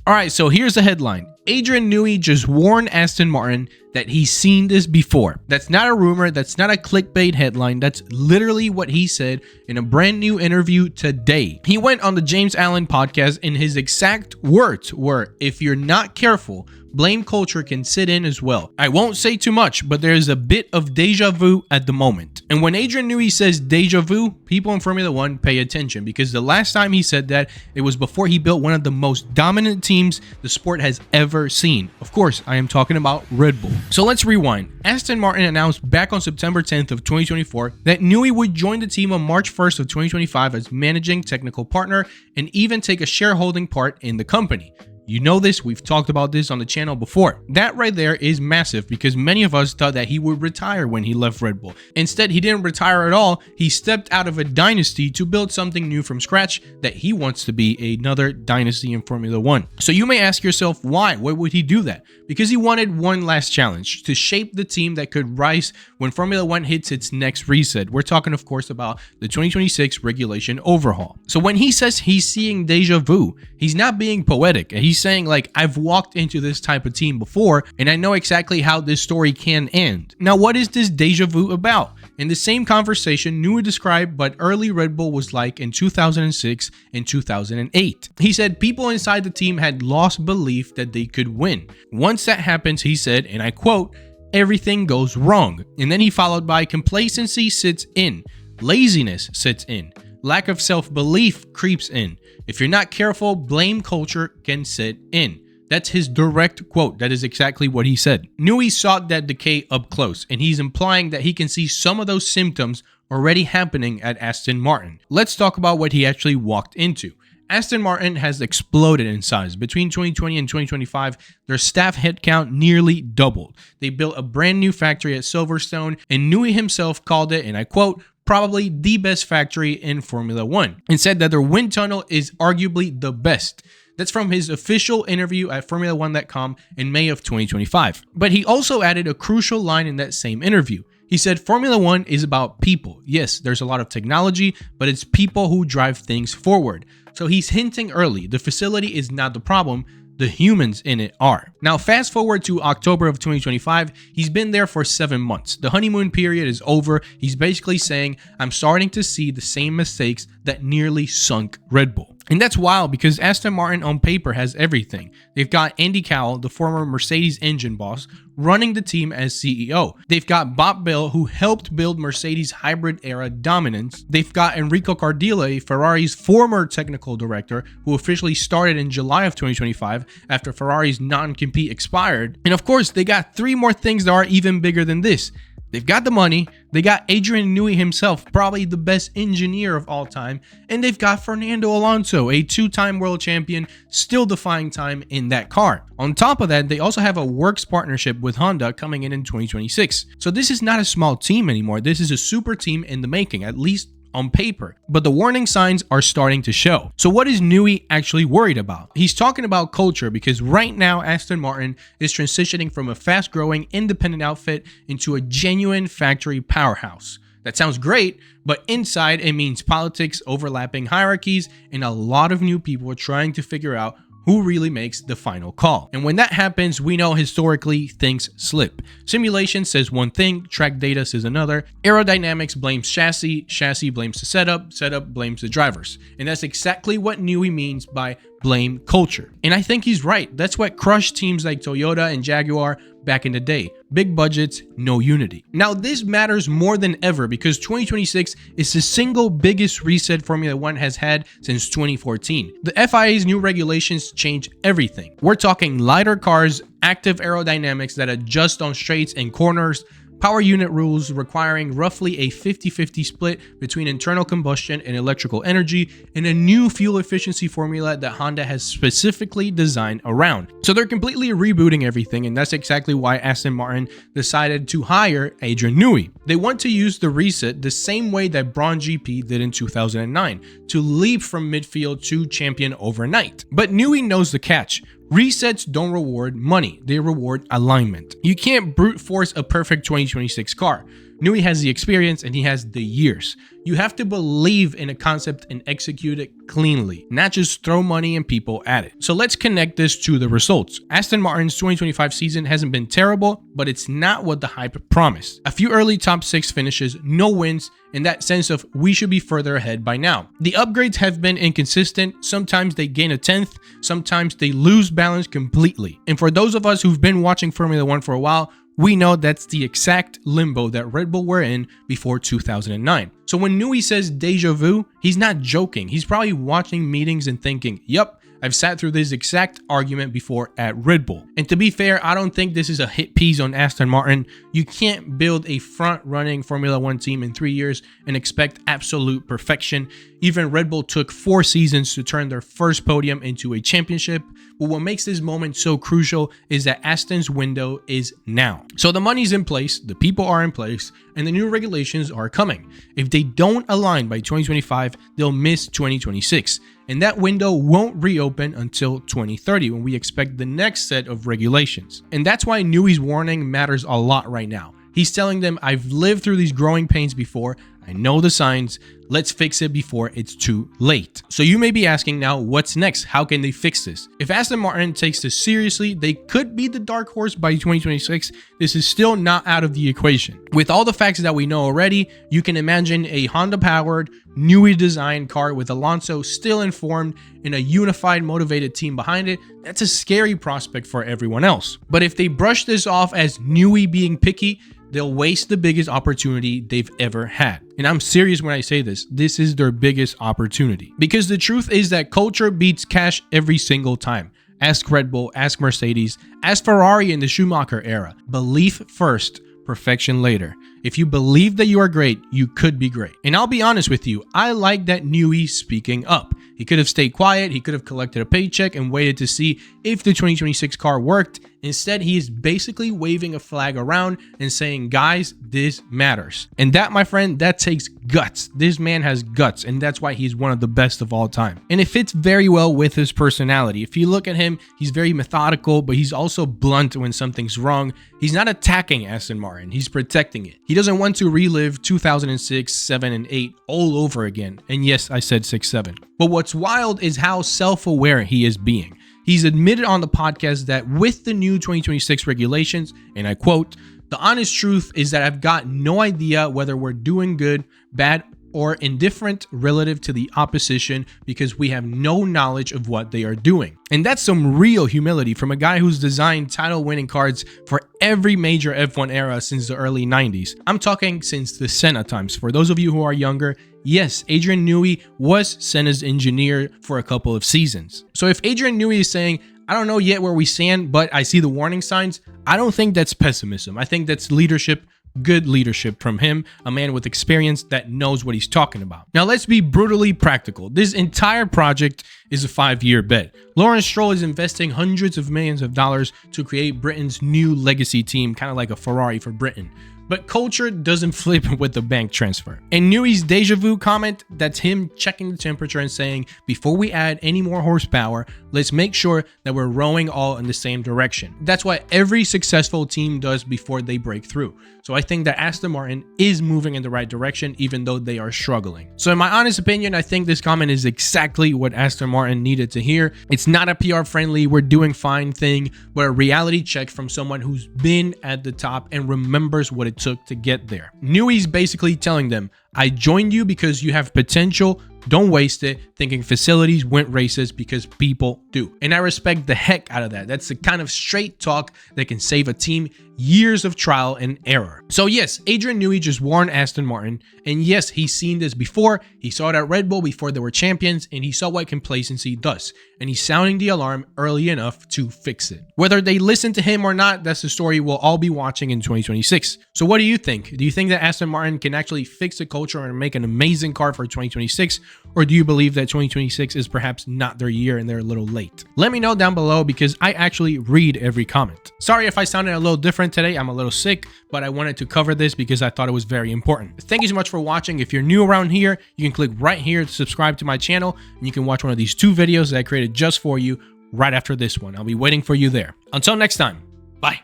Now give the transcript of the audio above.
Alright, so here's the headline. Adrian Newey just warned Aston Martin that he's seen this before. That's not a rumor, that's not a clickbait headline, that's literally what he said in a brand new interview today. He went on the James Allen podcast and his exact words were, "If you're not careful, blame culture can sit in as well." I won't say too much, but there's a bit of deja vu at the moment. And when Adrian Newey says deja vu, people in Formula 1 pay attention, because the last time he said that, it was before he built one of the most dominant teams the sport has ever seen. Of course, I am talking about Red Bull. So let's rewind. Aston Martin announced back on September 10th of 2024 that Newey would join the team on March 1st of 2025 as managing technical partner and even take a shareholding part in the company. You know this, we've talked about this on the channel before. That right there is massive, because many of us thought that he would retire when he left Red Bull. Instead, he didn't retire at all. He stepped out of a dynasty to build something new from scratch that he wants to be another dynasty in Formula 1. So you may ask yourself, why? Why would he do that? Because he wanted one last challenge, to shape the team that could rise when Formula 1 hits its next reset. We're talking, of course, about the 2026 regulation overhaul. So when he says he's seeing deja vu, he's not being poetic. He's saying, like, I've walked into this type of team before and I know exactly how this story can end. Now, what is this deja vu about? In the same conversation, Newey described what early Red Bull was like in 2006 and 2008. He said people inside the team had lost belief that they could win. Once that happens, he said, and I quote, "Everything goes wrong." And then he followed by, "Complacency sits in, laziness sits in, lack of self-belief creeps in. If you're not careful, blame culture can sit in." That's his direct quote. That is exactly what he said. Newey saw that decay up close, and he's implying that he can see some of those symptoms already happening at Aston Martin. Let's talk about what he actually walked into. Aston Martin has exploded in size. Between 2020 and 2025, their staff headcount nearly doubled. They built a brand new factory at Silverstone, and Newey himself called it, and I quote, "probably the best factory in Formula 1, and said that their wind tunnel is arguably the best. That's from his official interview at Formula1.com in May of 2025. But he also added a crucial line in that same interview. He said, Formula 1 is about people. Yes, there's a lot of technology, but it's people who drive things forward. So he's hinting early, the facility is not the problem, the humans in it are. Now, fast forward to October of 2025, he's been there for 7 months. The honeymoon period is over. He's basically saying, I'm starting to see the same mistakes that nearly sunk Red Bull. And that's wild, because Aston Martin on paper has everything. They've got Andy Cowell, the former Mercedes engine boss, running the team as CEO. They've got Bob Bell, who helped build Mercedes hybrid era dominance. They've got Enrico Cardile, Ferrari's former technical director, who officially started in July of 2025 after Ferrari's non-compete expired. And of course, they got 3 more things that are even bigger than this. They've got the money, they got Adrian Newey himself, probably the best engineer of all time, and they've got Fernando Alonso, a 2-time world champion, still defying time in that car. On top of that, they also have a works partnership with Honda coming in 2026. So this is not a small team anymore, this is a super team in the making, at least on paper, but the warning signs are starting to show. So what is Newey actually worried about? He's talking about culture, because right now Aston Martin is transitioning from a fast-growing independent outfit into a genuine factory powerhouse. That sounds great, but inside it means politics, overlapping hierarchies, and a lot of new people are trying to figure out who really makes the final call. And when that happens, we know historically things slip. Simulation says one thing, track data says another. Aerodynamics blames chassis, chassis blames the setup, setup blames the drivers. And that's exactly what Newey means by blame culture. And I think he's right. That's what crushed teams like Toyota and Jaguar back in the day. Big budgets, no unity. Now, this matters more than ever, because 2026 is the single biggest reset Formula 1 has had since 2014. The FIA's new regulations change everything. We're talking lighter cars, active aerodynamics that adjust on straights and corners, power unit rules requiring roughly a 50-50 split between internal combustion and electrical energy, and a new fuel efficiency formula that Honda has specifically designed around. So they're completely rebooting everything, and that's exactly why Aston Martin decided to hire Adrian Newey. They want to use the reset the same way that Braun GP did in 2009, to leap from midfield to champion overnight. But Newey knows the catch. Resets don't reward money, they reward alignment. You can't brute force a perfect 2026 car. Newey has the experience and he has the years. You have to believe in a concept and execute it cleanly, not just throw money and people at it. So let's connect this to the results. Aston Martin's 2025 season hasn't been terrible, but it's not what the hype promised. A few early top 6 finishes, no wins, in that sense of we should be further ahead by now. The upgrades have been inconsistent. Sometimes they gain a 10th, sometimes they lose balance completely. And for those of us who've been watching Formula 1 for a while, we know that's the exact limbo that Red Bull were in before 2009. So when Newey says déjà vu, he's not joking. He's probably watching meetings and thinking, yup, I've sat through this exact argument before at Red Bull. And to be fair, I don't think this is a hit piece on Aston Martin. You can't build a front-running Formula 1 team in 3 years and expect absolute perfection. Even Red Bull took 4 seasons to turn their first podium into a championship. But what makes this moment so crucial is that Aston's window is now. So the money's in place, the people are in place, and the new regulations are coming. If they don't align by 2025, they'll miss 2026. And that window won't reopen until 2030 when we expect the next set of regulations. And that's why Newey's warning matters a lot right now. He's telling them, I've lived through these growing pains before. I know the signs. Let's fix it before it's too late. So you may be asking now, what's next? How can they fix this? If Aston Martin takes this seriously, they could be the dark horse by 2026. This is still not out of the equation. With all the facts that we know already, you can imagine a Honda-powered, Newey-designed car with Alonso still informed and a unified, motivated team behind it. That's a scary prospect for everyone else. But if they brush this off as Newey being picky, they'll waste the biggest opportunity they've ever had. And I'm serious when I say this. This is their biggest opportunity. Because the truth is that culture beats cash every single time. Ask Red Bull, ask Mercedes, ask Ferrari in the Schumacher era. Belief first, perfection later. If you believe that you are great, you could be great. And I'll be honest with you, I like that Newey speaking up. He could have stayed quiet, he could have collected a paycheck and waited to see if the 2026 car worked. Instead, he is basically waving a flag around and saying, guys, this matters. And that, my friend, that takes guts. This man has guts, and that's why he's one of the best of all time. And it fits very well with his personality. If you look at him, he's very methodical, but he's also blunt when something's wrong. He's not attacking Aston Martin, he's protecting it. He doesn't want to relive 2006, 7, and 8 all over again. And yes, I said 6, 7. But what's wild is how self-aware he is being. He's admitted on the podcast that with the new 2026 regulations, and I quote, "The honest truth is that I've got no idea whether we're doing good, bad, or indifferent relative to the opposition because we have no knowledge of what they are doing." And that's some real humility from a guy who's designed title-winning cards for every major F1 era since the early 90s. I'm talking since the Senna times. For those of you who are younger, yes, Adrian Newey was Senna's engineer for a couple of seasons. So if Adrian Newey is saying, I don't know yet where we stand, but I see the warning signs, I don't think that's pessimism. I think that's leadership. Good leadership from him, a man with experience that knows what he's talking about. Now let's be brutally practical. This entire project is a 5-year bet. Lawrence Stroll is investing hundreds of millions of dollars to create Britain's new legacy team, kind of like a Ferrari for Britain. But culture doesn't flip with the bank transfer. And Newey's déjà vu comment, that's him checking the temperature and saying, before we add any more horsepower, let's make sure that we're rowing all in the same direction. That's what every successful team does before they break through. So I think that Aston Martin is moving in the right direction, even though they are struggling. So in my honest opinion, I think this comment is exactly what Aston Martin needed to hear. It's not a PR friendly, we're doing fine thing, but a reality check from someone who's been at the top and remembers what it took to get there. Newey's basically telling them, I joined you because you have potential. Don't waste it thinking facilities win races because people do. And I respect the heck out of that. That's the kind of straight talk that can save a team years of trial and error. So yes, Adrian Newey just warned Aston Martin. And yes, he's seen this before. He saw it at Red Bull before they were champions, and he saw what complacency does. And he's sounding the alarm early enough to fix it. Whether they listen to him or not, that's the story we'll all be watching in 2026. So what do you think? Do you think that Aston Martin can actually fix the culture and make an amazing car for 2026? Or do you believe that 2026 is perhaps not their year and they're a little late? Let me know down below because I actually read every comment. Sorry if I sounded a little different today. I'm a little sick, but I wanted to cover this because I thought it was very important. Thank you so much for watching. If you're new around here, you can click right here to subscribe to my channel, and you can watch one of these 2 videos that I created just for you right after this one. I'll be waiting for you there. Until next time, bye.